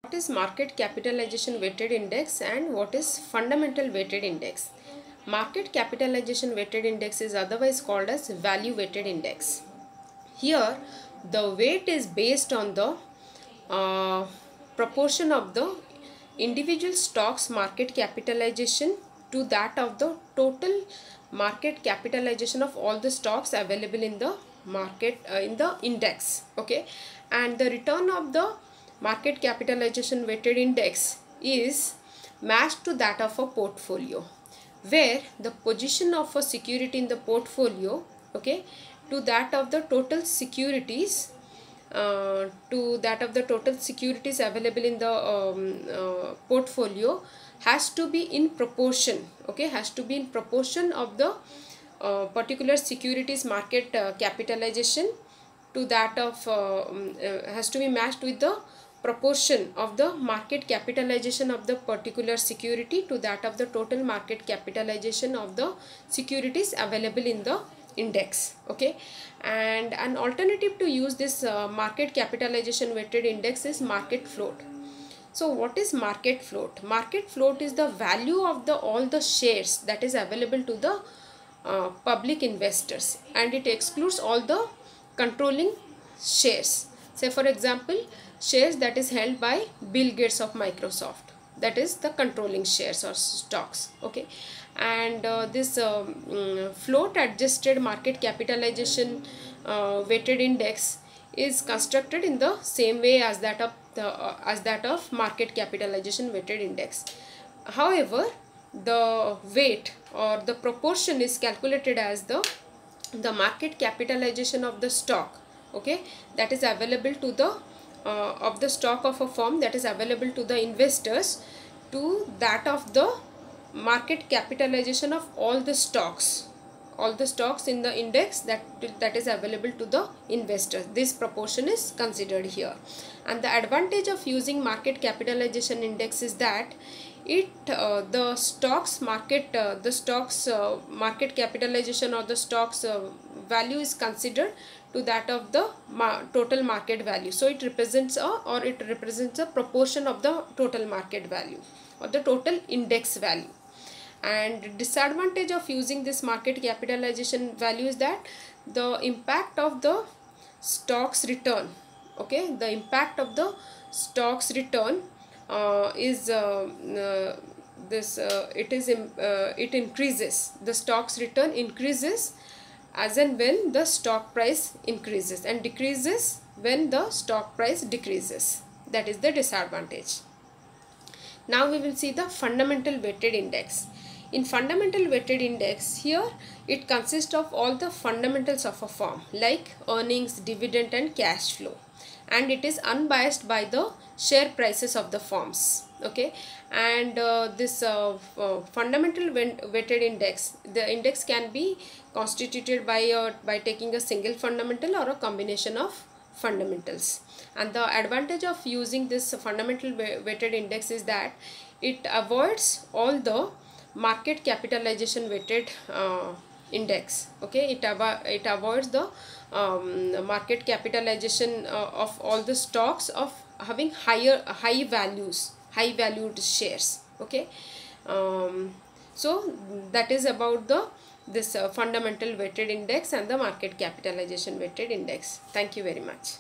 What is market capitalization weighted index and what is fundamental weighted index? Market capitalization weighted index is otherwise called as value weighted index. Here the weight is based on the proportion of the individual stocks market capitalization to that of the total market capitalization of all the stocks available in the market in the index. Okay, and the return of the market capitalization weighted index is matched to that of a portfolio, where the position of a security in the portfolio, okay, to that of the total securities available in the portfolio has to be in proportion, okay, has to be in proportion of the particular securities market capitalization to that of has to be matched with the proportion of the market capitalization of the particular security to that of the total market capitalization of the securities available in the index. Okay, and an alternative to use this market capitalization weighted index is market float. So what is market float? Market float is the value of the all the shares that is available to the public investors, and it excludes all the controlling shares. Say for example, shares that is held by Bill Gates of Microsoft, that is the controlling shares or stocks. Okay, and this float adjusted market capitalization weighted index is constructed in the same way as that of market capitalization weighted index. However, the weight or the proportion is calculated as the market capitalization of the stock, okay, that is available to the of the stock of a firm that is available to the investors to that of the market capitalization of all the stocks in the index that is available to the investors. This proportion is considered here, and the advantage of using market capitalization index is that the stocks market capitalization or the stocks value is considered to that of the total market value. So it represents a proportion of the total market value or the total index value. And disadvantage of using this market capitalization value is that the impact of the stocks return, okay, the impact of the stocks return it increases. The stocks return increases as and when the stock price increases and decreases when the stock price decreases. That is the disadvantage. Now we will see the fundamental weighted index. In fundamental weighted index, here it consists of all the fundamentals of a firm like earnings, dividend and cash flow, and it is unbiased by the share prices of the firms. Okay, and this fundamental weighted index, the index can be constituted by taking a single fundamental or a combination of fundamentals. And the advantage of using this fundamental weighted index is that it avoids all the market capitalization weighted index. Okay, it avoids the market capitalization of all the stocks of having high valued shares. Okay, so that is about this fundamental weighted index and the market capitalization weighted index. Thank you very much.